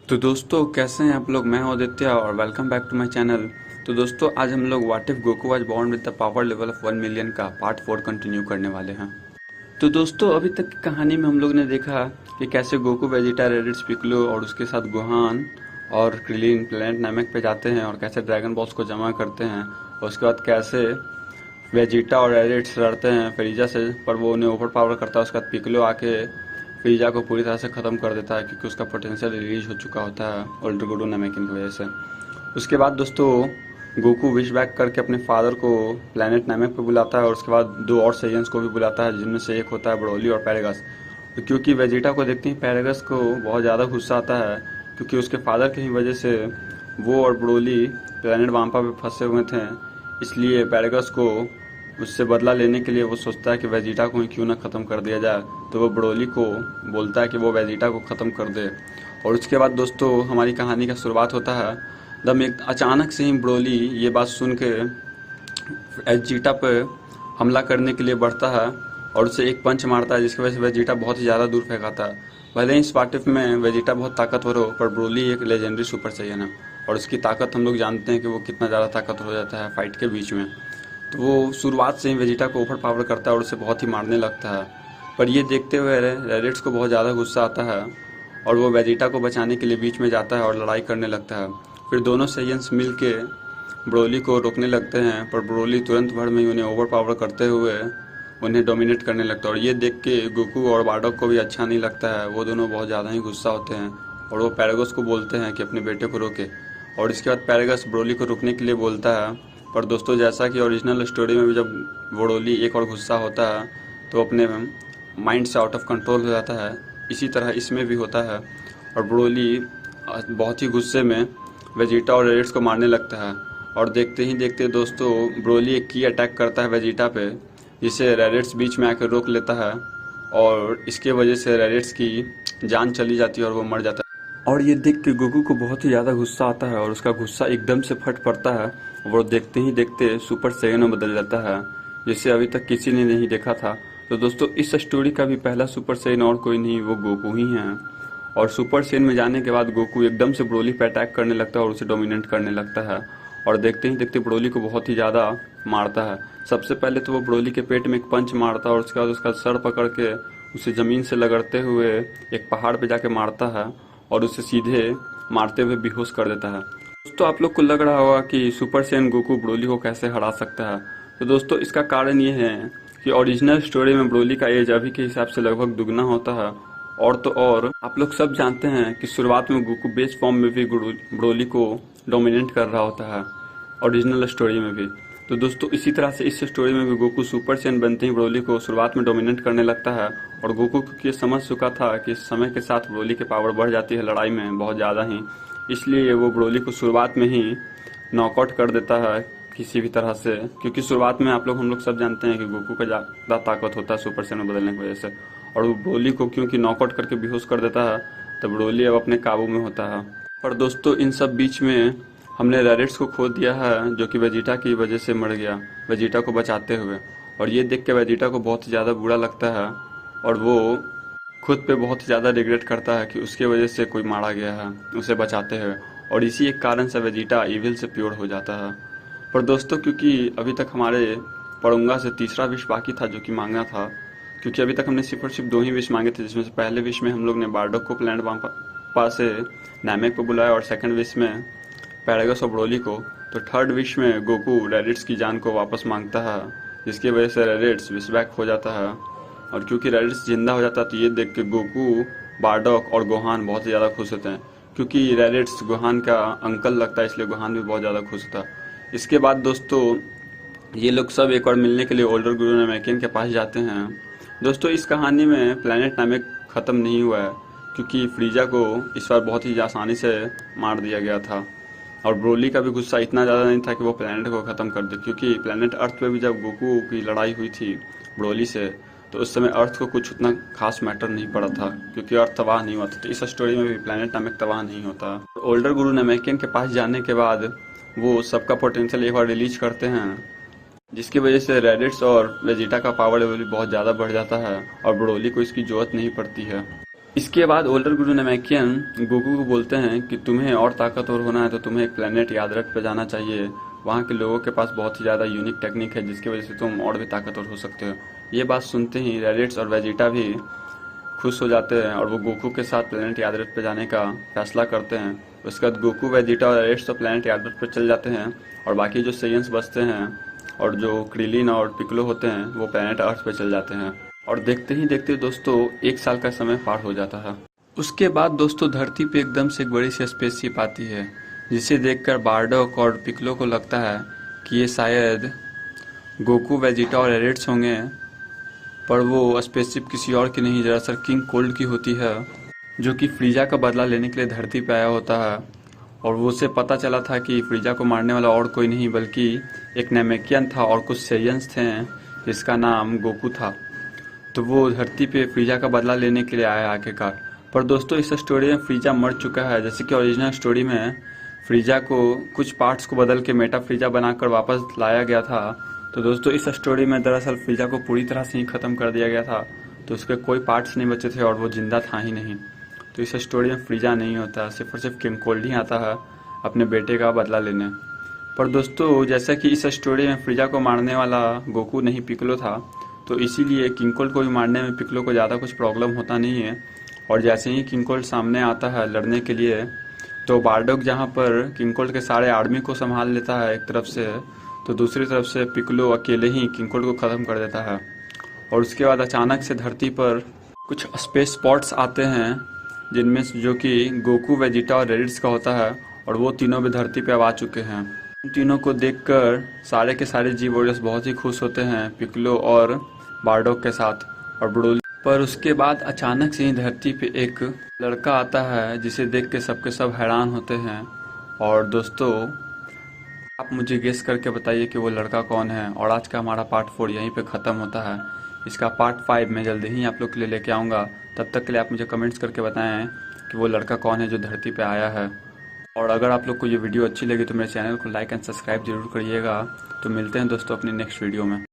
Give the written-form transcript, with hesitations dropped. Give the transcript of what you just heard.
तो दोस्तों कैसे हैं आप लोग। मैं हूं आदित्य और welcome back to my channel. तो दोस्तों आज हम लोग what if Goku was born with the power level of 1 million का पार्ट 4 कंटिन्यू करने वाले हैं। तो दोस्तों अभी तक की कहानी में हम लोग ने देखा कि कैसे गोकू वेजिटा रेडिट्स पिकलो और उसके साथ गोहान और क्रिलीन प्लेनेट नामेक पे जाते हैं और कैसे ड्रैगन बॉल्स को जमा करते हैं और उसके बाद कैसे वेजिटा और रेडिट्स लड़ते हैं फ्रीजा से, पर वो उन्हें ओवर पावर करता है। उसके बाद पिकलो आके फ्रीजा को पूरी तरह से ख़त्म कर देता है क्योंकि उसका पोटेंशियल रिलीज हो चुका होता है ओल्डर गुडू नामेकिन की वजह से। उसके बाद दोस्तों गोकू विश बैक करके अपने फादर को प्लेनेट नामेक पे बुलाता है और उसके बाद दो और सेयंस को भी बुलाता है जिनमें से एक होता है ब्रोली और पैरागस। तो क्योंकि वेजिटा को देखते ही पैरागस को बहुत ज़्यादा गुस्सा आता है क्योंकि उसके फादर की ही वजह से वो और ब्रोली प्लेनेट वाम्पा पे फंसे हुए थे। इसलिए पैरागस को उससे बदला लेने के लिए वो सोचता है कि वेजिटा को ही क्यों ना ख़त्म कर दिया जाए। तो वो ब्रोली को बोलता है कि वो वेजिटा को ख़त्म कर दे। और उसके बाद दोस्तों हमारी कहानी का शुरुआत होता है दम एक अचानक से ही ब्रोली ये बात सुन के वेजिटा पे हमला करने के लिए बढ़ता है और उसे एक पंच मारता है जिसकी वजह से वेजिटा बहुत ही ज़्यादा दूर फेंकाता है। भले ही इस पार्टिफ में वेजिटा बहुत ताकतवर हो पर ब्रोली एक लेजेंडरी सुपर सैयन है और उसकी ताकत हम लोग जानते हैं कि वो कितना ज़्यादा ताकतवर हो जाता है फाइट के बीच में। तो वो शुरुआत से ही वेजिटा को ओवर पावर करता है और उसे बहुत ही मारने लगता है। पर ये देखते हुए रेडिट्स को बहुत ज़्यादा गुस्सा आता है और वो वेजिटा को बचाने के लिए बीच में जाता है और लड़ाई करने लगता है। फिर दोनों सेयंस मिल के ब्रोली को रोकने लगते हैं पर ब्रोली तुरंत भर में ही उन्हें ओवर पावर करते हुए उन्हें डोमिनेट करने लगता है। और ये देख के गोकू और बार्डोक को भी अच्छा नहीं लगता है, वो दोनों बहुत ज़्यादा ही गुस्सा होते हैं और वो पैरागस को बोलते हैं कि अपने बेटे को रोके। और इसके बाद पैरागस ब्रोली को रुकने के लिए बोलता है। पर दोस्तों जैसा कि ओरिजिनल स्टोरी में भी जब ब्रोली एक और गुस्सा होता है तो अपने माइंड से आउट ऑफ कंट्रोल हो जाता है, इसी तरह इसमें भी होता है। और ब्रोली बहुत ही गुस्से में वेजिटा और रेडिट्स को मारने लगता है और देखते ही देखते दोस्तों ब्रोली एक की अटैक करता है वेजिटा पे जिसे रेडिट्स बीच में आकर रोक लेता है और इसके वजह से रेडिट्स की जान चली जाती है और वो मर जाता है। और ये देख के गोकू को बहुत ही ज़्यादा गुस्सा आता है और उसका गुस्सा एकदम से फट पड़ता है और वो देखते ही देखते सुपर सैयन में बदल जाता है जिसे अभी तक किसी ने नहीं देखा था। तो दोस्तों इस स्टोरी का भी पहला सुपर सैयन और कोई नहीं, वो गोकू ही है। और सुपर सैयन में जाने के बाद गोकू एकदम से ब्रोली पे अटैक करने लगता है और उसे डोमिनेट करने लगता है और देखते ही देखते ब्रोली को बहुत ही ज़्यादा मारता है। सबसे पहले तो वो ब्रोली के पेट में एक पंच मारता है और उसके बाद उसका सर पकड़ के उसे ज़मीन से लगड़ते हुए एक पहाड़ पे जाके मारता है और उसे सीधे मारते हुए बेहोश कर देता है। दोस्तों आप लोग को लग रहा होगा कि सुपर सैयन गोकू ब्रोली को कैसे हरा सकता है। तो दोस्तों इसका कारण ये है कि ओरिजिनल स्टोरी में ब्रोली का एज अभी के हिसाब से लगभग दुगना होता है। और तो और आप लोग सब जानते हैं कि शुरुआत में गोकू बेस फॉर्म में भी ब्रोली को डोमिनेट कर रहा होता है ओरिजिनल स्टोरी में भी। तो दोस्तों इसी तरह से इस स्टोरी में भी गोकू सुपर सैयन बनते ही ब्रोली को शुरुआत में डोमिनेट करने लगता है और गोकू क्योंकि समझ चुका था कि समय के साथ ब्रोली की पावर बढ़ जाती है लड़ाई में बहुत ज़्यादा ही, इसलिए वो ब्रोली को शुरुआत में ही नॉकआउट कर देता है किसी भी तरह से। क्योंकि शुरुआत में हम लोग सब जानते हैं कि गोकू का ज़्यादा ताकत होता है सुपर सैयन में बदलने की वजह से, और वो ब्रोली को क्योंकि नॉकआउट करके बेहोश कर देता है तब ब्रोली अब अपने काबू में होता है। पर दोस्तों इन सब बीच में हमने रेडिट्स को खो दिया है जो कि वेजिटा की वजह से मर गया वेजिटा को बचाते हुए। और ये देख के वेजिटा को बहुत ही ज़्यादा बुरा लगता है और वो खुद पे बहुत ही ज़्यादा रिग्रेट करता है कि उसके वजह से कोई मारा गया है उसे बचाते हुए, और इसी एक कारण से वेजिटा इविल से प्योर हो जाता है। पर दोस्तों क्योंकि अभी तक हमारे पड़ुंगा से तीसरा विश बाकी था जो कि मांगना था, क्योंकि अभी तक हमने सिर्फ और सिर्फ 2 ही विश मांगे थे जिसमें से पहले विश में हम लोग ने बार्डोक को प्लेनेट वाम्पा से नामेक पे बुलाया और सेकंड विश में पैरागस और ब्रोली को। तो थर्ड विश में गोकू रेडिट्स की जान को वापस मांगता है जिसकी वजह से रेडिट्स विश बैक हो जाता है। और क्योंकि रेडिट्स जिंदा हो जाता है तो ये देख के गोकू बार्डोक और गोहान बहुत ही ज़्यादा खुश होते हैं क्योंकि रेडिट्स गोहान का अंकल लगता है, इसलिए गोहान भी बहुत ज़्यादा खुश होता है। इसके बाद दोस्तों ये लोग सब एक बार मिलने के लिए ओल्डर गुरु नामेकिन के पास जाते हैं। दोस्तों इस कहानी में प्लेनेट नामेक ख़त्म नहीं हुआ है क्योंकि फ्रीजा को इस बार बहुत ही आसानी से मार दिया गया था और ब्रोली का भी गुस्सा इतना ज़्यादा नहीं था कि वो प्लेनेट को ख़त्म कर दे, क्योंकि प्लेनेट अर्थ पे भी जब गोकू की लड़ाई हुई थी ब्रोली से तो उस समय अर्थ को कुछ उतना खास मैटर नहीं पड़ा था क्योंकि अर्थ तबाह नहीं हुआ था। तो इस स्टोरी में भी प्लेनेट नामेक तबाह नहीं होता। ओल्डर गुरु नामेकिन के पास जाने के बाद वो सबका पोटेंशियल एक बार रिलीज करते हैं जिसकी वजह से रेडिट्स और वेजिटा का पावर लेवल भी बहुत ज़्यादा बढ़ जाता है और ब्रोली को इसकी जरूरत नहीं पड़ती है। इसके बाद ओल्डर गुरु नामेकियन गोकू को बोलते हैं कि तुम्हें और ताकतवर होना है तो तुम्हें एक प्लेनेट यादरक पे जाना चाहिए। वहाँ के लोगों के पास बहुत ही ज़्यादा यूनिक टेक्निक है जिसकी वजह से तुम और भी ताकतवर हो सकते हो। ये बात सुनते ही रेडिट्स और वेजिटा भी खुश हो जाते हैं और वो गोकू के साथ प्लेनेट यादरक पे जाने का फैसला करते हैं। उसके बाद गोकू, वेजिटा और रेडिट्स तो प्लेनेट यादरक पे चल जाते हैं और बाकी जो सेयंस बचते हैं और जो क्रिलिन और पिकलो होते हैं वो प्लेनेट अर्थ पे चल जाते हैं। और देखते ही देखते दोस्तों 1 साल का समय पार हो जाता है। उसके बाद दोस्तों धरती पे एकदम से एक बड़ी सी स्पेसशिप आती है जिसे देखकर बारडोक और पिकलो को लगता है कि ये शायद गोकू, वेजिटा और रेडिट्स होंगे, पर वो स्पेसशिप किसी और की नहीं दरअसल किंग कोल्ड की होती है जो कि फ्रीजा का बदला लेने के लिए धरती पे आया होता है। और वो उसे पता चला था कि फ्रीजा को मारने वाला और कोई नहीं बल्कि एक नामेकियन था और कुछ सेयंस थे जिसका नाम गोकू था। तो वो धरती पे फ्रीजा का बदला लेने के लिए आया आखिरकार। पर दोस्तों इस स्टोरी में फ्रीजा मर चुका है। जैसे कि ओरिजिनल स्टोरी में फ्रीजा को कुछ पार्ट्स को बदल के मेटा फ्रीजा बनाकर वापस लाया गया था, तो दोस्तों इस स्टोरी में दरअसल फ्रीजा को पूरी तरह से ही ख़त्म कर दिया गया था, तो उसके कोई पार्ट्स नहीं बचे थे और वो जिंदा था ही नहीं। तो इस स्टोरी में फ्रीजा नहीं होता, सिर्फ और सिर्फ किंग कोल्ड ही आता है अपने बेटे का बदला लेने। पर दोस्तों जैसा कि इस स्टोरी में फ्रीजा को मारने वाला गोकू नहीं पिकलो था, तो इसीलिए किंग कोल्ड को भी मारने में पिकलो को ज़्यादा कुछ प्रॉब्लम होता नहीं है। और जैसे ही किंग कोल्ड सामने आता है लड़ने के लिए, तो बारडोक जहाँ पर किंग कोल्ड के सारे आर्मी को संभाल लेता है एक तरफ से, तो दूसरी तरफ से पिकलो अकेले ही किंग कोल्ड को ख़त्म कर देता है। और उसके बाद अचानक से धरती पर कुछ स्पेस स्पॉट्स आते हैं जिनमें जो कि गोकू, वेजिटा और रेडिट्स का होता है, और वो तीनों भी धरती पे अब आ चुके हैं। इन तीनों को देखकर सारे के सारे जी वॉरियर्स बहुत ही खुश होते हैं पिकलो और बारडोक के साथ और ब्रोली। पर उसके बाद अचानक से ही धरती पे एक लड़का आता है जिसे देख के सबके सब हैरान होते हैं। और दोस्तों आप मुझे गेस करके बताइए कि वो लड़का कौन है। और आज का हमारा पार्ट 4 यहीं पे ख़त्म होता है। इसका पार्ट 5 मैं जल्दी ही आप लोग के लिए लेके आऊँगा। तब तक के लिए आप मुझे कमेंट्स करके बताएं कि वो लड़का कौन है जो धरती पे आया है। और अगर आप लोग को ये वीडियो अच्छी लगी तो मेरे चैनल को लाइक एंड सब्सक्राइब जरूर करिएगा। तो मिलते हैं दोस्तों अपनी नेक्स्ट वीडियो में।